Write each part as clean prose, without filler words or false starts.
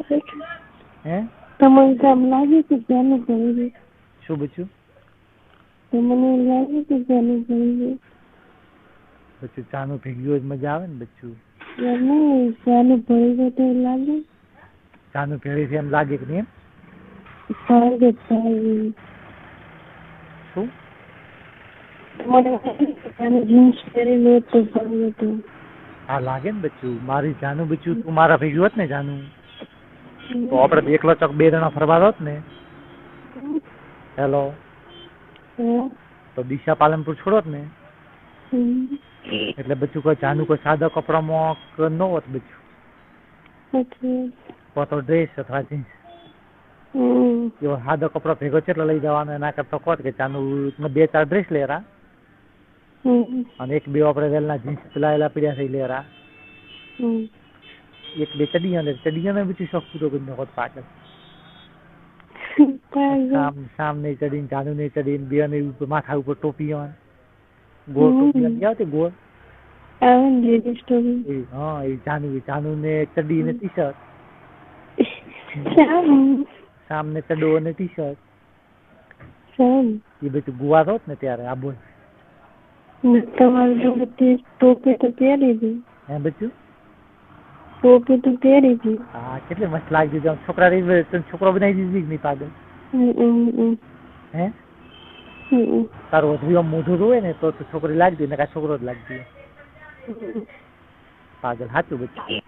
હે તમને કામ લાગે કે ચાલુ કરી દે? શું બચ્યું? તમને લાગે કે ચાલુ કરી દે? બચ્યું ચાનું ભેગી હોય મજા આવે ને બચ્યું. નહીં, ચાલુ ભરી દે તો લાગે? ચાનું ભેળી છે એમ લાગે કે નહીં? ભાગે ભાગે. શું? તમારે જીન્સ પહેરી લો તો ભાગે તો. હા લાગે ને બચ્યું. મારી જાનું બચ્યું તું મારા ભેગી હોત ને જાનું, તો આપણે એકલો ચોક 2 જણા ફરવા હોત ને. હેલો, તો દિશા પાલનપુર છોડોત ને એટલે બચ્યું કોઈ જાનું કોઈ સાદા કપડામાં ન હોત બચ્યું. તો ડ્રેસ અથવા જીન્સ એવો સાદો કપડો ભેગો છે એટલે લઈ જવાનો. એના કરતા કહો કે ચાનું 2-4 ડ્રેસ લેરા અને 1-2 આપણે વેલના જીન્સ પેલા પીડ્યા થઈ લેરા. 1-2 ચડીને બચ્યું શોખ પૂરો કરી નાખો પાછળ. સામને ચડીને જાનું ને ચડીને બે ને ઉપર માથા ઉપર ટોપી ગોળ ટોપી આવતી ગોળ. હા એ જાનું ને ચડી ને ટી શર્ટ. સામને ચડો અને ટી શર્ટ. એ બધું ગુવા હોત ને ત્યારે આ બોલ. તમારે ટોપી તો પહેરી હતી. હે બચ્યું? ટોપી તો પહેરી હતી. હા કેટલી મસ્ત લાગી હતી. છોકરા છોકરો બનાવી દીધી નહીં પાગલ? હે તારું વધુ મોઢું હોય ને તો છોકરી લાગતી ને કાંઈ છોકરો જ લાગતી પાગલ. સાચું બચ્યું.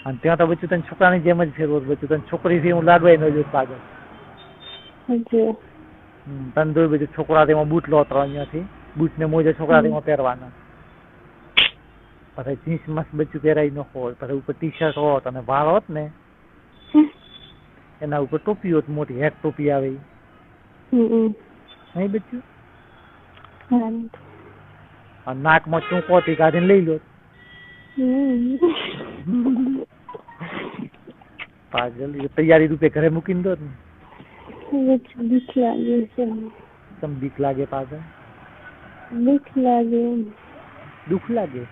અને ત્યાં તો બચ્યું તને છોકરાની જેમ જ ફેરવો બચ્યું. તને છોકરીથી હું લાગવાય ન જોત પાગલ. તને જોઈ બધું છોકરા તેમાં બૂટ લો 3 અહીંયાથી બૂટ ને મોજા છોકરા તેમાં પહેરવાના. પછી જીન્સ મસ્ત બચ્યું પહેરાઈ ન હોય. પછી ઉપર ટી શર્ટ હોત અને વાળ હોત ને એના ઉપર ટોપી હોત, મોટી હેટ ટોપી આવે નહીં બચ્યું. અને નાકમાં ચૂંકોતી કાઢીને લઈ લો પાગલ. તૈયારી રૂપે ઘરે મૂકીને દો ને. બીક લાગે છે. તમ બીક લાગે પાગલ? બીક લાગે. દુઃખ લાગે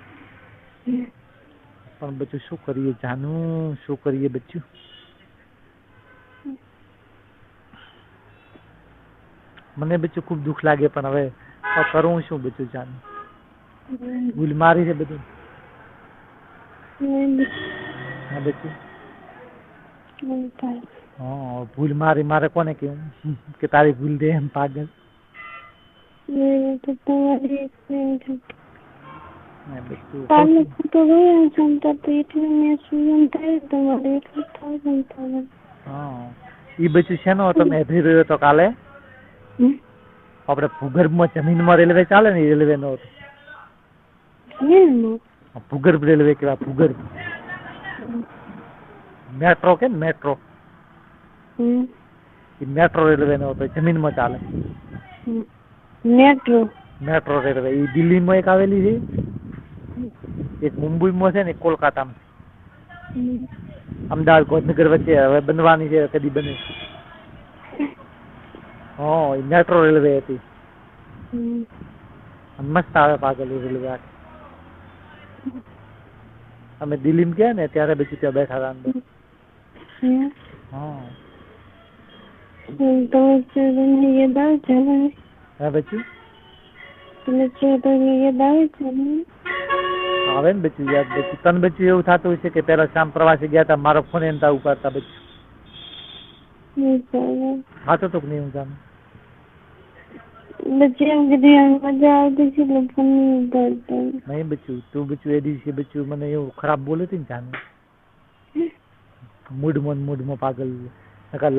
પણ બચ્યું શું કરીએ જાનું, શું કરીએ બચ્યું? મને બચ્યું ખૂબ દુઃખ લાગે પણ હવે કરું શું બચ્યું જાનું? ભૂલ મારી છે બધું. હા બચ્યું. હા ભૂલ મારે કોને કેવું કે તારી ભૂલ દે એમ પાગલ? એ બચ્યું છે ને તમે એભી રહ્યો તો કાલે આપણે ભૂગર્ભમાં જમીનમાં રેલવે ચાલે ને રેલવે નો ભૂગર્ભ રેલવે કેવા ભૂગર્ભ મેટ્રો કે મેટ્રો મેટ્રો રેલવે નો હતો જમીનમાં ચાલે. મેટ્રો રેલવે એ દિલ્હીમાં એક આવેલી છે, એક મુંબઈમાં છે ને એક કોલકાતામાં. અમદાવાદ ગાંધીનગર વચ્ચે હવે બનવાની છે, કદી બને. હા એ મેટ્રો રેલવે હતી. મસ્ત આવે પાગલ રેલવે. અમે દિલ્હીમાં ગયા ને ત્યારે પછી ત્યાં બેઠા હતા અંદર. હા હા બચ્યું આવે ને બચ્યું યાદ. બચ્યું તને બચ્યું એવું થતું હોય છે કે પેલા શામ પ્રવાસી ગયા હતા મારો ફોન એમ ઉપાડતા બચ્યું થતું હતું કે નહીં? હું જાણ નહીં બચ્યું. તું બચ્યું એ દિવસે બચ્યું મને એવું ખરાબ બોલે હતી ને જાનું મૂડમાં પાગલ.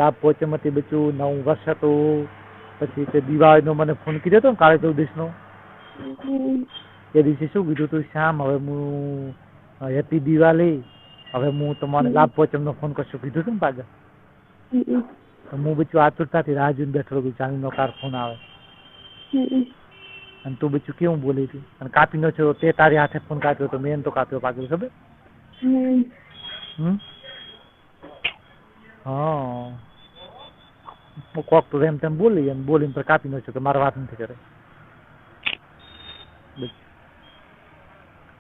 લાભ પહોંચેમાંથી બચ્યું નવું વર્ષ હતું. પછી તે દિવાળીનો મને ફોન કીધો હતો ને કાળી ચૌદશનો એ દિવસે શું કીધું તું? શ્યામ હવે હું હેપી દિવાળી, હવે હું તમારે લાભ પહોંચમનો ફોન કરશું કીધું હતું ને પાગલ? હું બચ્યું આતુરતાથી રાહ જોઈને બેઠો હતું જાનીનો કાર ફોન આવે. અને તું બચ્યું કેવું બોલી હતી અને કાપી નો છો તે તારી હાથે ફોન કાપ્યો તો મેં તો કાપ્યો પાગલ ખબર? હા કોક તો એમ તેમ બોલી અને બોલીને પર કાપી નો છો કે મારે વાત નથી કરે.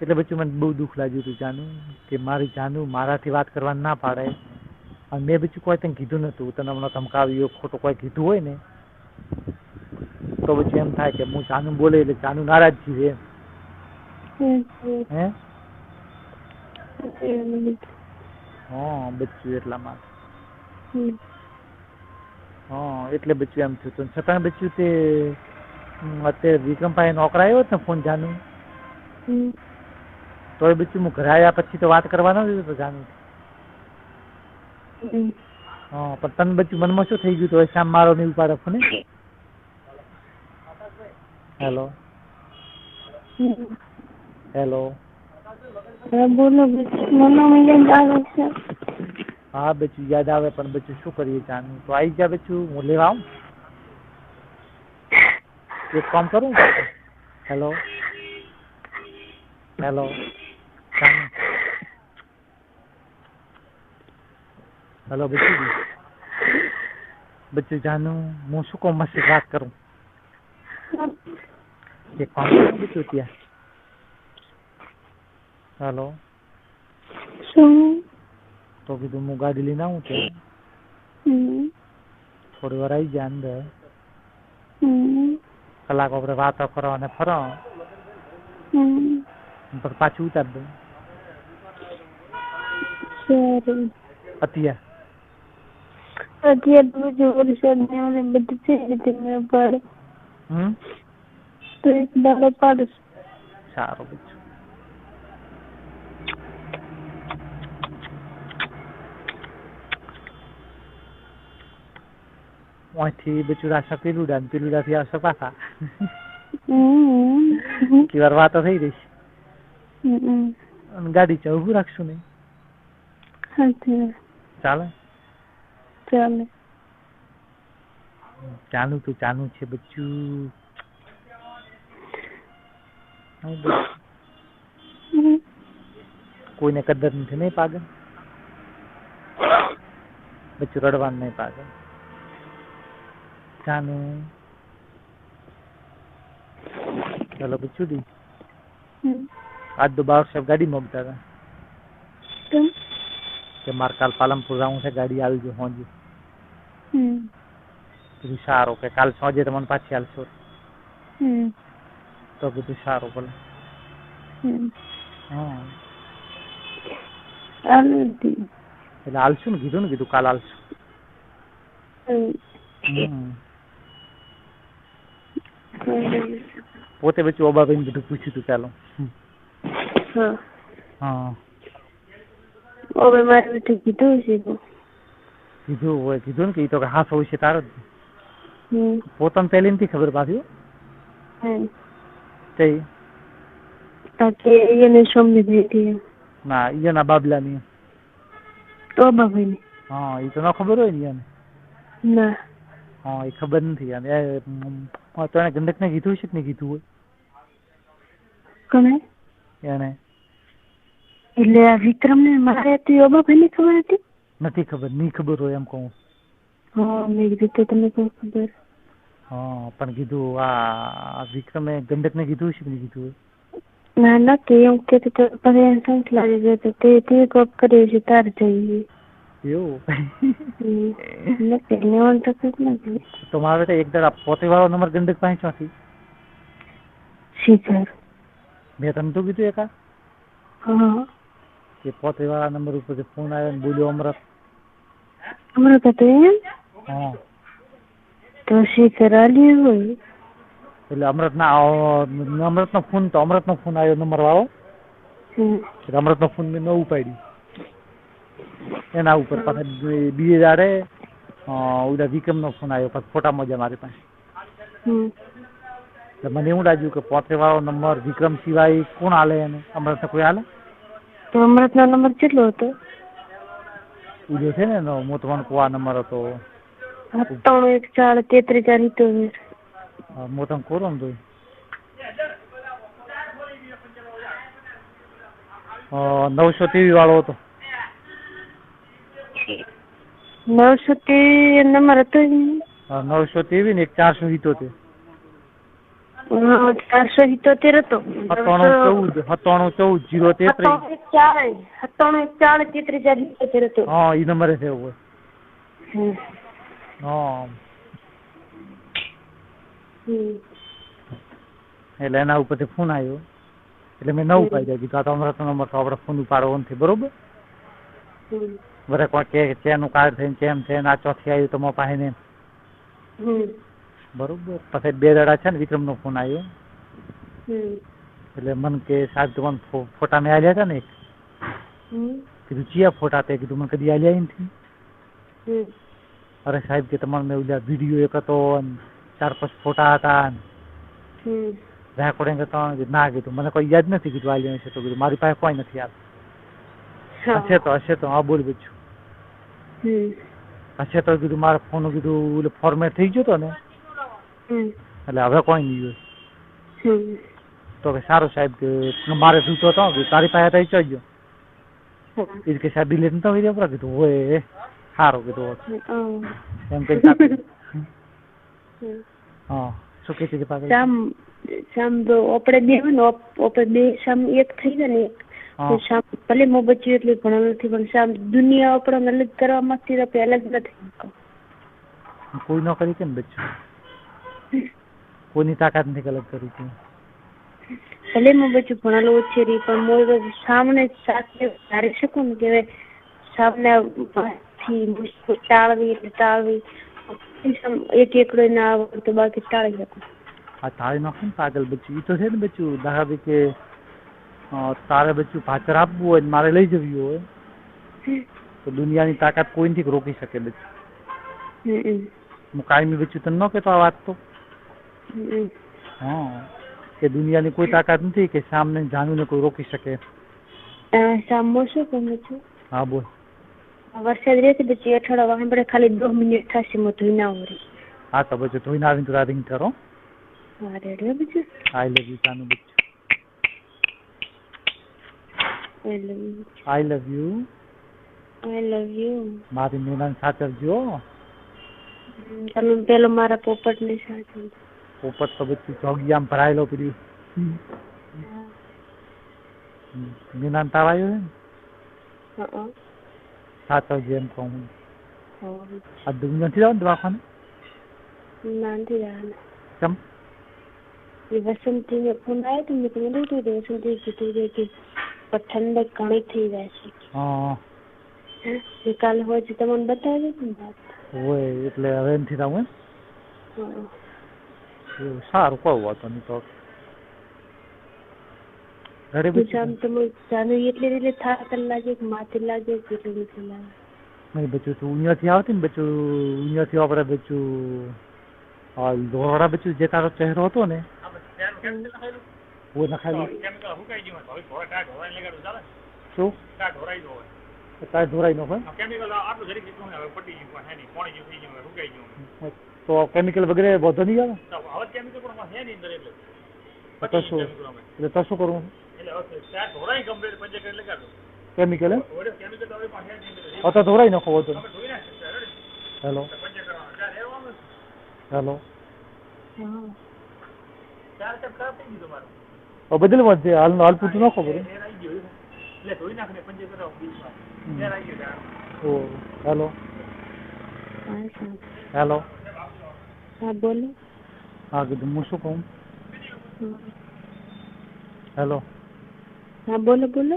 એટલે બચ્ચું મને બહુ દુઃખ લાગ્યું હતું જાનું કે મારી જાનું મારાથી વાત કરવાની ના પાડે અને મેં બચ્ચું કોઈ તને કીધું નતું તને હમણાં ધમકાવ્યું ખોટું કોઈ કીધું હોય ને તો પછી એમ થાય કે હું જાનું બોલે એટલે જાનું નારાજ જીવે એમ હે હા બચ્ચું એટલા માટે હા એટલે બચ્ચું એમ થયું હતું છતાં બચ્ચું તે અત્યારે વિક્રમભાઈ નોકરાયો ને ફોન જાનું તો એ બચ્ચું હું ઘરે આવ્યા પછી તો વાત કરવાનો જ હતો જાનું હા પણ તને બચ્ચું મનમાં શું થઈ ગયું તો શામ મારો નહીં ઉપાડે ફોન હેલો હેલો બોલો મનમાં યાદ આવે છે હા બચ્ચું યાદ આવે પણ બચ્ચું શું કરીએ જાનું તો આવી જા બચ્ચું હું લેવા આવું એક કામ કરું હેલો હેલો હેલો બચ્ચું જાનું હું શું કહું મસ્ત વાત કરું એક કામ કરું બચ્ચું ત્યાં હેલો શું તો કીધું હું ગાડી લઈને આવું ત્યાં થોડી વાર આવી જાય અંદર કલાક આપણે વાતો કરો અને ફરો પછી પાછું ઉતાર દઉં અત્યારે તો વરસાદ ને બધું છે રીતે મેં પાડે તો એક દાડો પાડું સારું બચ્ચું અહીંથી બચ્ચું રાસ્તા પીલુડાથી આવશે પાછા કેટલી વાર વાતો થઈ રહીશ અને ગાડી છે ઊભું રાખશું નહીં ચાલે ચાલુ તો ચાલુ છે બચ્ચું કોઈને કદર નથી નહીં પાગલ બચ્ચું રડવાનું નહીં પાગલ જાનું ચાલો બચ્ચું દી આજ તો બાર સાહેબ ગાડી મોકતા હતા કે મારે કાલ પાલનપુર આવું છે ગાડી આવી ગયો હોંજે કીધું સારું કે કાલ સાંજે તમને પાછી હાલશો તો કીધું સારું ભલે હા એટલે હાલશું ને કીધું કાલ હાલશું પોતે બચ્ચું ઓબાભાઈ બધું પૂછ્યું હતું ચાલો હા હવે મારે બધું કીધું છે કીધું ને કે એ તો હાથ હોય છે તારો જ પોતાને પહેલી નથી ખબર પાછી એને સમજી ના ઈયાના બાબલાની તો બાભાઈ હા એ તો ના ખબર હોય ને ઈયાને ના હા એ ખબર નથી યાર તો એને ગંડક ને કીધું છે કે નહીં કીધું હોય કોને એને એટલે આ વિક્રમ ને મારે હતી બાભાઈ ની ખબર હતી નથી ખબર નહીં ખબર હોય એમ કહું હા મેં કીધું તો તમને કોઈ ખબર હા પણ કીધું આ વિક્રમે ગંડક ને કીધું છે કે નહીં કીધું હોય ના નથી એવું કહેતું તો પછી સંખ લાગી ગયો તો તે કોપ કર્યું છે તાર જઈએ એવું નથી લેવાનું તો નથી તો મારે તો એક દાડા પોતે વાળો નંબર ગંડક પાસે ચોથી શીખર મેં તને તો કીધું એકા હા કે પોતે વાળા નંબર ઉપર ફોન આવ્યો ને બોલ્યો અમરત હતું એમ હા તો શીખર આલી હોય એટલે અમરત નો ફોન તો અમરત નો ફોન આવ્યો નંબર વાળો અમરત નો ફોન મેં ન ઉપાડ્યું એના ઉપર પાછા બીજે દાડે ઓલા વિક્રમ નો ફોન આવ્યો પછી ફોટા મજા મારી પાસે એટલે મને એવું લાગ્યું કે પોતે વાળો નંબર વિક્રમ સિવાય કોણ હાલે એને અમરત ને કોઈ હાલે તો અમરત નો નંબર કેટલો હતો ઉડ્યો છે ને એનો મોતવાનો કુવા નંબર હતો 971433 મોતમ કોરો ને તો 923 વાળો હતો 923 નંબર હતો 923 ને 478 હા 477 હતો. 9714 9714 હતો. હા એ નંબરે છે એવું હમ. હા હમ. એટલે એના ઉપરથી ફોન આવ્યો એટલે મેં ન ઉપાડ્યો. કીધું આ તો અમારો નંબર તો આપણે ફોન ઉપાડવો નથી બરોબર. બરાબર કોઈ કે ચેનું કાર્ડ થઈને કેમ છે આ ચોથી આવ્યું તો મારા પાસે ને બરોબર. પછી 2 દાડા છે ને વિક્રમનો ફોન આવ્યો એટલે મને કે સાહેબ તમને ફોટા મેં આલ્યા હતા ને કીધું ચિયા ફોટા તે કીધું મને કદી આલ્યા નથી. અરે સાહેબ કે તમારે મેં વિડીયો એક હતો 4-5 ફોટા હતા રેકોર્ડિંગ હતા. ના કીધું મને કોઈ યાદ નથી કીધું આલ્યા છે તો કીધું મારી પાસે કોઈ નથી યાદ. હશે તો હા બોલ બચ્ચું હશે તો કીધું મારા ફોન કીધું ફોર્મેટ થઈ ગયો હતો ને એટલે હવે કોઈ નહીં હોય. તો કે સારું સાહેબ કે મારે જોઈતો હતો તારી પાસે થઈ ગયો એ કે સાહેબ ડિલેટ નતો કરી દેવા કીધું હોય સારું કીધું એમ કઈ હા શું કે છે પાછળ શામ આપણે બે હોય ને આપણે બે શામ એક થઈ જાય ને શામ ભલે મો બચ્યું એટલું ભણવાનું નથી પણ શામ દુનિયા આપણને અલગ કરવા માંગતી આપણે અલગ નથી. કોઈ ન કરી કેમ બચ્યું કોઈની તાકાત નથી અલગ કરી છે. ભલે મો બચ્યું ભણેલું ઓછી રહી પણ મોર સામને સાથે ધારી શકું ને કે સામને ટાળવી એક એકડો ના આવડે તો બાકી ટાળી શકું. આ તાળી નાખો ને પાગલ બચ્યું એ તો છે ને બચ્યું દાખલા કે તારે બચ્યું પાછળ આપવું હોય ને મારે લઈ જવી હોય તો દુનિયાની તાકાત કોઈ નથી રોકી શકે બચ્યું. હું કાયમી બચ્યું તને ન કહેતો આ વાત તો હા કે દુનિયાની કોઈ તાકાત નથી કે સામને જાણવીને કોઈ રોકી શકે. શામમાં શું કહું છું? હા બોલ. વરસાદ રહેશે પછી અઠવાડિયા આપણે ખાલી 2 મિનિટ થશે હું ધોઈને આવું. હા તો બચ્ચું ધોઈને આવીને તું રાધિંગ કરો. હા રેડી બચ્ચું. આઈ લવ યુ તાનું બચ્ચું. આઈ લવ યુ. મારી મેનાને સાચવજો. તમે પેલો મારા પોપટ ને સાચવજો. પોપટ તો બચ્ચું જોગિયામાં ભરાયેલો પીડ્યું. મેનાને તાવ આવ્યો છે ને સાચવજો એમ કહું. આ દુનિયા નથી જવાનું દવાખાને? ના નથી જવાનું. કેમ? એ વસંતી ને ફોન આવ્યો તો મેં કીધું વસંતી કીધું કે ઠંડક ઘણી થઈ જાય છે. કાલે હોય છે તમને બતાવી દે ને હોય એટલે હવે નથી થવું એવું સારું કહું વાતો નહીં તો ઘરે શામ તમે જાનું એટલે થાક લાગે કે માથે લાગે કેટલું બધું લાગે નહીં બચ્ચું તું અહીંયાથી આવતી ને બચ્ચું અહીંયાથી આપણે બચ્ચું ધોળા બચ્ચું જે તારો ચહેરો હતો ને वो नखाई શું તાર ધોરાઈ નો હોય તો કેમિકલ વગેરે વધો નહીં આવે તો શું એટલે તો શું કરવું કેમિકલ તો ધોરાઈ નાખો વધુ. હેલો હેલો બદલવા છે હાલ પૂરતું ન ખબર. હેલો હેલો હા બોલો. હા કીધું હું શું કહું. હેલો હા બોલો બોલો.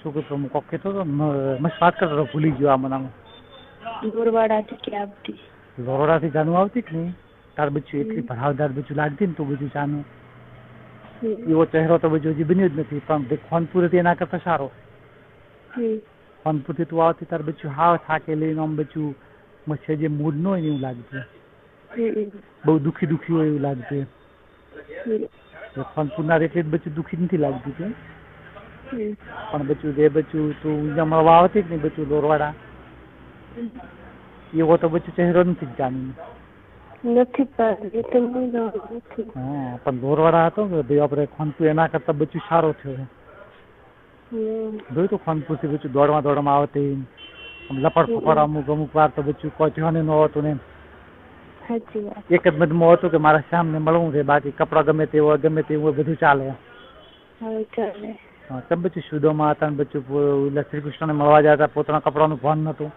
શું કીધું હું કોક કહેતો હતો મસ્ત વાત કરતો હતો ભૂલી ગયો આ મને. દોરવાડાથી કે આવતી દોરવાડાથી જાનું આવતી કે નહીં તાર બચ્ચું એટલી ભરાવદાર બચ્ચું લાગતી ને તું બધું જાનું એવો ચહેરો તો બધું હજી બન્યો જ નથી પણ ખોનપુર હતી એના કરતા સારો. ખોનપુરથી તું આવતી તાર બચ્ચું હાવ થાકે લઈને આમ બચ્ચું મચ્છર જે મૂડ ન હોય ને એવું લાગતું બહુ દુઃખી હોય એવું લાગતું. ખોનપુરના એટલે જ બચ્ચું દુઃખી નથી લાગતું છે પણ બચ્ચું જે બચ્ચું તું અહીંયા મળવા આવતી જ નહીં બચ્ચું દોરવાડા એવો તો બચ્ચું ચહેરો નથી જ જાણીને નથી પણ દોરવાડા હતો કે ભાઈ આપણે ખોનપુર એના કરતા બચ્ચું સારો થયો. જોયું તો ખોનપુર થી બચ્ચું દોડમાં આવતી લપડ ફપડ અમુક વાર તો બચ્ચું કોઈ થયો ન હતું ને સાચી વાત. એક જ મનમાં હતું કે મારા શ્યામને મળવું છે, બાકી કપડાં ગમે તે હોય બધું ચાલે. હવે ચાલે. હા, તમે બચ્ચું સુદામા હતા ને બચ્ચું શ્રી કૃષ્ણને મળવા જતા પોતાના કપડાનું ભાન નતું.